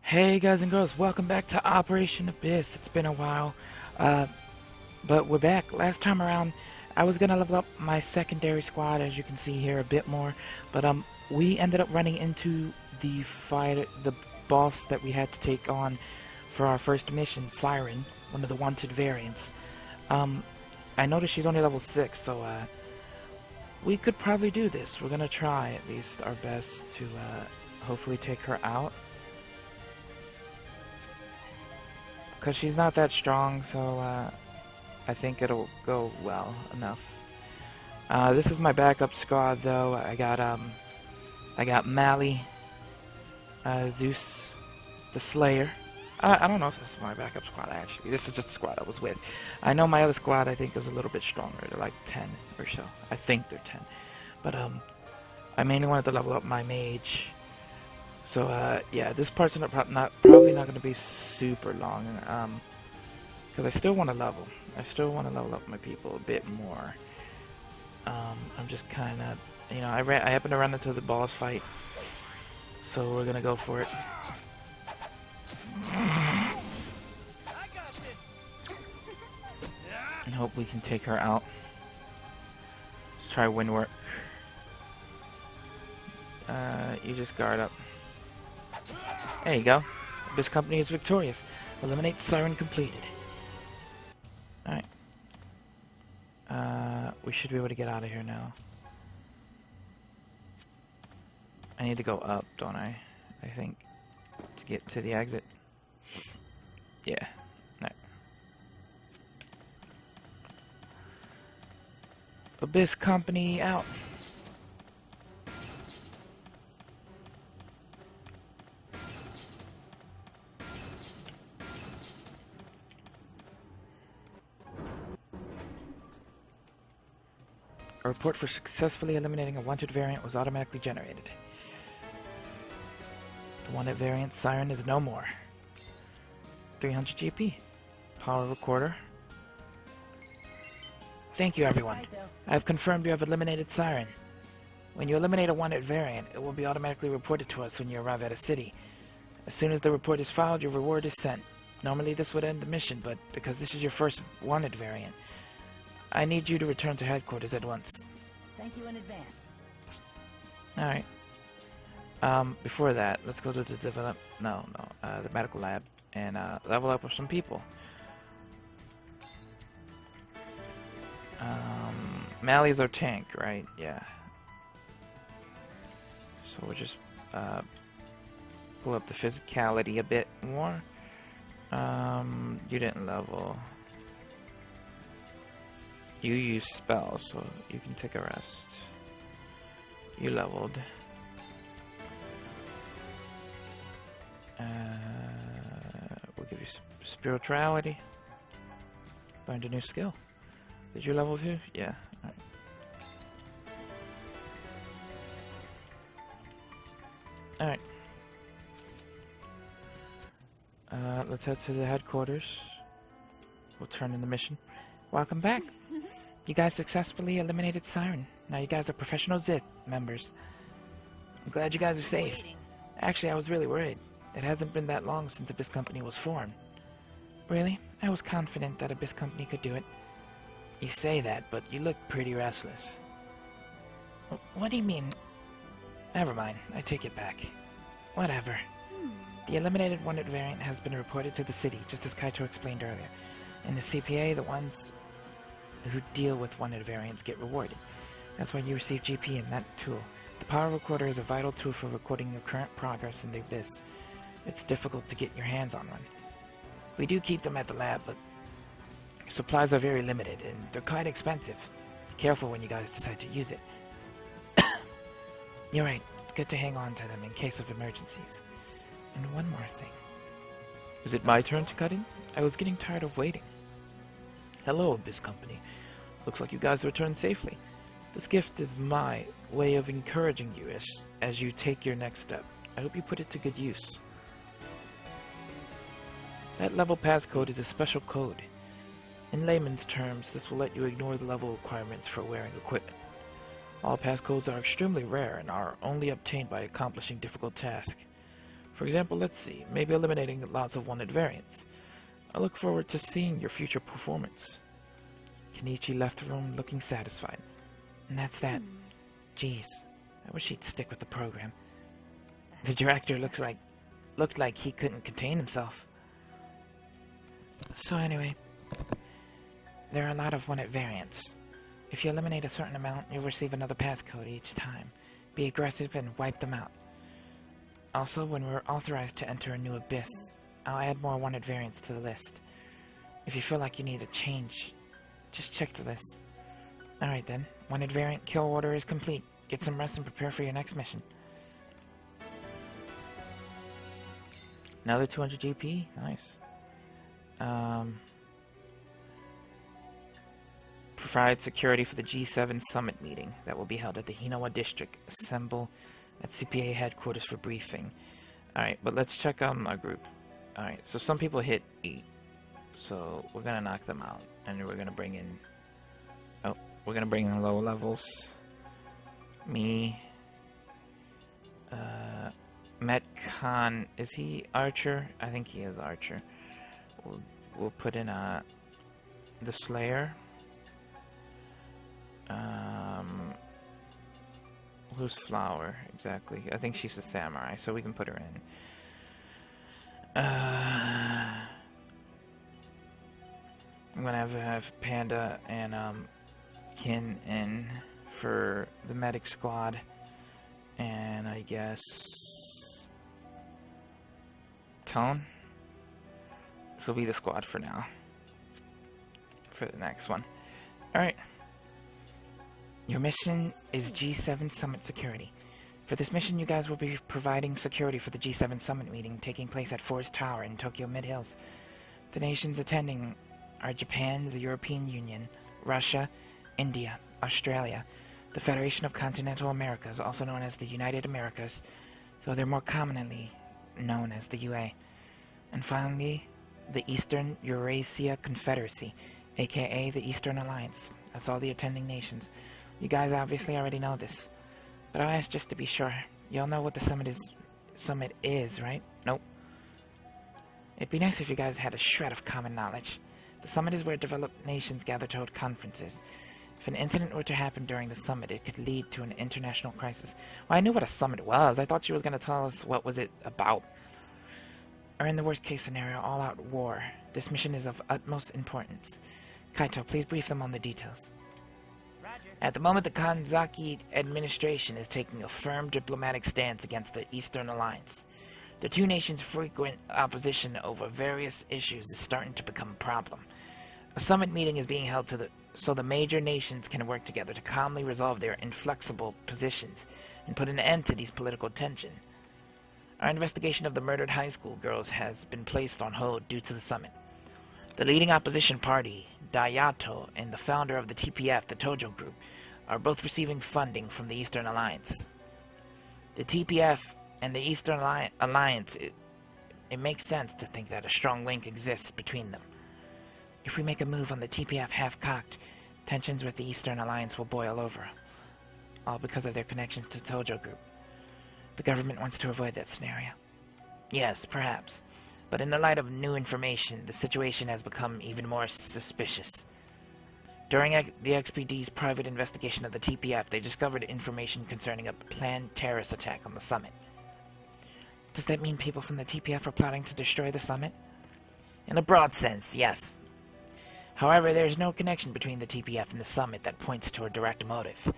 Hey guys and girls, welcome back to Operation Abyss. It's been a while, but we're back. Last time around, I was gonna level up my secondary squad, as you can see here, a bit more, but we ended up running into the boss that we had to take on for our first mission, Siren, one of the wanted variants. I noticed she's only level 6, so we could probably do this. We're gonna try at least our best to hopefully take her out. Because she's not that strong, so I think it'll go well enough. This is my backup squad, though. I got Mally, Zeus, the Slayer. I don't know if this is my backup squad, actually. This is just the squad I was with. I know my other squad, I think, is a little bit stronger. They're like 10 or so. I think they're 10. But I mainly wanted to level up my mage. So, yeah, this part's probably not going to be super long, because I still want to level. I still want to level up my people a bit more. I'm just kind of, you know, I happened to run into the boss fight, so we're going to go for it. And hope we can take her out. Let's try wind work. You just guard up. There you go. This company is victorious. Eliminate Siren completed. Alright. We should be able to get out of here now. I need to go up, don't I? I think. To get to the exit. Yeah. Alright. Abyss company out. A report for successfully eliminating a wanted variant was automatically generated. The wanted variant, Siren, is no more. 300 GP. Power recorder. Thank you, everyone. I have confirmed you have eliminated Siren. When you eliminate a wanted variant, it will be automatically reported to us when you arrive at a city. As soon as the report is filed, your reward is sent. Normally this would end the mission, but because this is your first wanted variant, I need you to return to headquarters at once. Thank you in advance. Alright. Before that, let's go to the the medical lab and level up with some people. Mally's our tank, right? Yeah. So we'll just pull up the physicality a bit more. You didn't level. You use spells, so you can take a rest. You leveled. We'll give you spirituality. Learned a new skill. Did you level too? Yeah. Alright. Let's head to the headquarters. We'll turn in the mission. Welcome back. You guys successfully eliminated Siren. Now you guys are professional ZIT members. I'm glad you guys are safe. Actually, I was really worried. It hasn't been that long since Abyss Company was formed. Really? I was confident that Abyss Company could do it. You say that, but you look pretty restless. What do you mean? Never mind, I take it back. Whatever. The eliminated wanted variant has been reported to the city, just as Kaito explained earlier. In the CPA, the ones who deal with wanted variants get rewarded. That's why you receive GP in that tool. The power recorder is a vital tool for recording your current progress in the Abyss. It's difficult to get your hands on one. We do keep them at the lab, but supplies are very limited, and they're quite expensive. Be careful when you guys decide to use it. You're right, it's good to hang on to them in case of emergencies. And one more thing. Is it my turn to cut in? I was getting tired of waiting. Hello, Abyss Company. Looks like you guys returned safely. This gift is my way of encouraging you as you take your next step. I hope you put it to good use. That level passcode is a special code. In layman's terms, this will let you ignore the level requirements for wearing equipment. All passcodes are extremely rare and are only obtained by accomplishing difficult tasks. For example, let's see, maybe eliminating lots of wanted variants. I look forward to seeing your future performance. Kenichi left the room looking satisfied. And that's that. Jeez, I wish he'd stick with the program. The director looked like he couldn't contain himself. So anyway, there are a lot of wanted variants. If you eliminate a certain amount, you'll receive another passcode each time. Be aggressive and wipe them out. Also, when we're authorized to enter a new abyss, I'll add more wanted variants to the list. If you feel like you need a change, just check the list. Alright then, wanted variant kill order is complete. Get some rest and prepare for your next mission. Another 200 GP? Nice. Provide security for the G7 summit meeting that will be held at the Hinawa district. Assemble at CPA headquarters for briefing. Alright, but let's check on our group. Alright, so some people hit 8. So we're gonna knock them out. And we're gonna bring in... Oh, we're gonna bring in low levels. Me. Metcon, is he Archer? I think he is Archer. We'll put in the Slayer. Who's Flower exactly? I think she's a samurai, so we can put her in. I'm gonna have Panda and Kin in for the medic squad, and I guess Tone. This will be the squad for now. For the next one. Alright. Your mission is G7 Summit Security. For this mission, you guys will be providing security for the G7 Summit meeting taking place at Forest Tower in Tokyo Mid-Hills. The nations attending are Japan, the European Union, Russia, India, Australia, the Federation of Continental Americas, also known as the United Americas, though they're more commonly known as the UA. And finally, the Eastern Eurasia Confederacy, aka the Eastern Alliance. That's all the attending nations. You guys obviously already know this, but I'll ask just to be sure. Y'all know what the summit is, right? Nope. It'd be nice if you guys had a shred of common knowledge. The summit is where developed nations gather to hold conferences. If an incident were to happen during the summit, it could lead to an international crisis. Well, I knew what a summit was. I thought she was going to tell us what was it about. Or in the worst case scenario, all-out war. This mission is of utmost importance. Kaito, please brief them on the details. Roger. At the moment, the Kanzaki administration is taking a firm diplomatic stance against the Eastern Alliance. The two nations' frequent opposition over various issues is starting to become a problem. A summit meeting is being held so the major nations can work together to calmly resolve their inflexible positions and put an end to these political tension. Our investigation of the murdered high school girls has been placed on hold due to the summit. The leading opposition party, Dayato, and the founder of the TPF, the Tojo Group, are both receiving funding from the Eastern Alliance. The TPF and the Eastern Alliance, it makes sense to think that a strong link exists between them. If we make a move on the TPF half-cocked, tensions with the Eastern Alliance will boil over, all because of their connections to Tojo Group. The government wants to avoid that scenario. Yes, perhaps. But in the light of new information, the situation has become even more suspicious. During the XPD's private investigation of the TPF, they discovered information concerning a planned terrorist attack on the summit. Does that mean people from the TPF are plotting to destroy the summit? In a broad sense, yes. However, there is no connection between the TPF and the summit that points to a direct motive.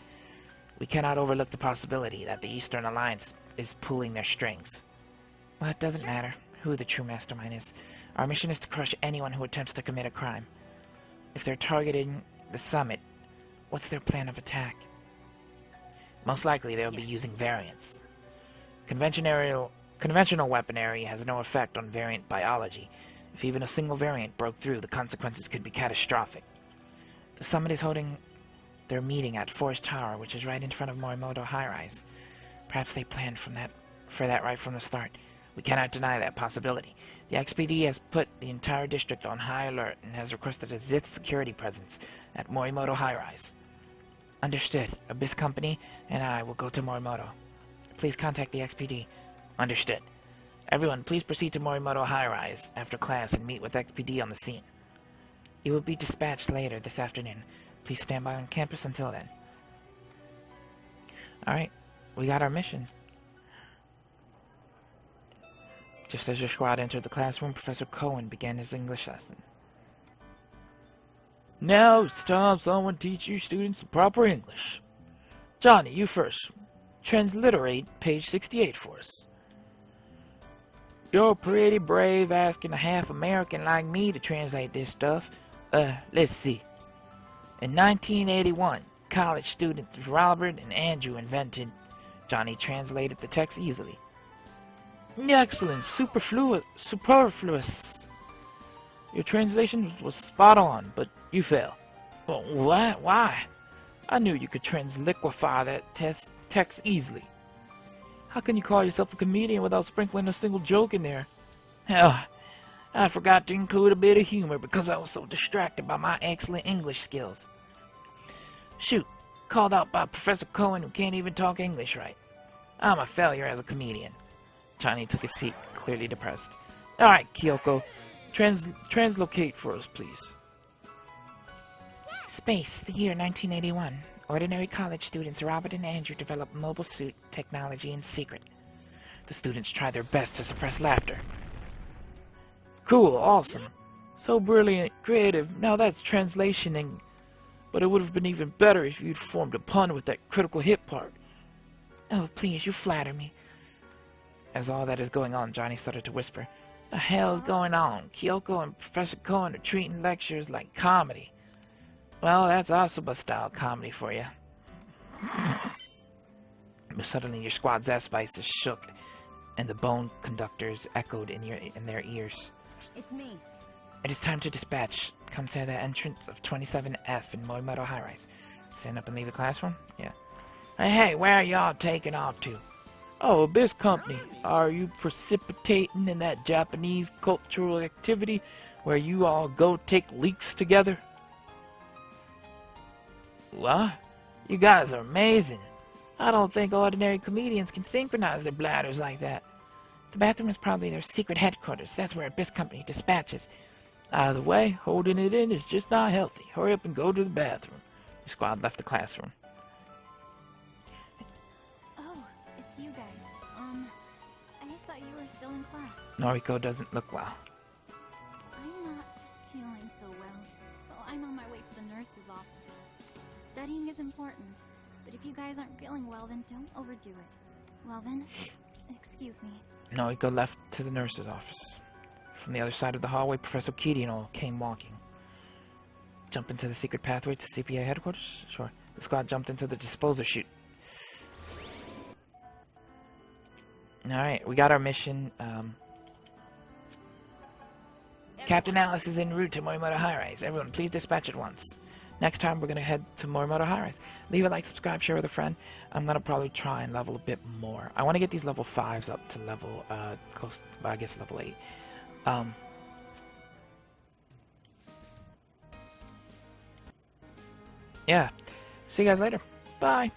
We cannot overlook the possibility that the Eastern Alliance is pulling their strings. Well, it doesn't matter who the true mastermind is. Our mission is to crush anyone who attempts to commit a crime. If they're targeting the summit, what's their plan of attack? Most likely they'll be using variants. Conventional weaponry has no effect on variant biology. If even a single variant broke through, the consequences could be catastrophic. The summit is holding their meeting at Forest Tower, which is right in front of Morimoto High-Rise. Perhaps they planned for that right from the start. We cannot deny that possibility. The XPD has put the entire district on high alert and has requested a ZIT security presence at Morimoto High-Rise. Understood. Abyss Company and I will go to Morimoto. Please contact the XPD. Understood. Everyone, please proceed to Morimoto High Rise after class and meet with XPD on the scene. You will be dispatched later this afternoon. Please stand by on campus until then. Alright, we got our mission. Just as your squad entered the classroom, Professor Cohen began his English lesson. Now it's time someone teach you students some proper English. Johnny, you first. Transliterate page 68 for us. You're pretty brave asking a half-American like me to translate this stuff. Let's see. In 1981, college students Robert and Andrew invented. Johnny translated the text easily. Excellent, superfluous. Your translation was spot on, but you failed. Well, what? Why? I knew you could transliquify that text easily. How can you call yourself a comedian without sprinkling a single joke in there? Hell, I forgot to include a bit of humor because I was so distracted by my excellent English skills. Shoot, called out by Professor Cohen who can't even talk English right. I'm a failure as a comedian. Johnny took his seat, clearly depressed. Alright, Kyoko, translocate for us, please. Space, the year 1981. Ordinary college students Robert and Andrew developed mobile suit technology in secret. The students tried their best to suppress laughter. Cool, awesome. So brilliant, creative. Now that's translationing. But it would have been even better if you'd formed a pun with that critical hit part. Oh, please, you flatter me. As all that is going on, Johnny started to whisper. The hell's going on? Kyoko and Professor Cohen are treating lectures like comedy. Well, that's Asuba-style comedy for you. But suddenly your squad's S-vices shook, and the bone conductors echoed in their ears. It's me. It is time to dispatch. Come to the entrance of 27F in Morimoto High Rise. Stand up and leave the classroom? Yeah. Hey, where are y'all taking off to? Oh, Abyss Company. Are you precipitating in that Japanese cultural activity where you all go take leaks together? What? You guys are amazing. I don't think ordinary comedians can synchronize their bladders like that. The bathroom is probably their secret headquarters. That's where Abyss Company dispatches. Either way, holding it in is just not healthy. Hurry up and go to the bathroom. The squad left the classroom. Oh, it's you guys. I thought you were still in class. Noriko doesn't look well. I'm not feeling so well, so I'm on my way to the nurse's office. Studying is important, but if you guys aren't feeling well, then don't overdo it. Well then, excuse me. Noriko left to the nurse's office. From the other side of the hallway, Professor Kirino came walking. Jump into the secret pathway to CPA headquarters? Sure. The squad jumped into the disposer chute. Alright, we got our mission. Captain Alice is en route to Morimoto High Rise. Everyone, please dispatch at once. Next time, we're going to head to Morimoto High Rise. Leave a like, subscribe, share with a friend. I'm going to probably try and level a bit more. I want to get these level 5s up to level, close to, I guess, level 8. Yeah. See you guys later. Bye.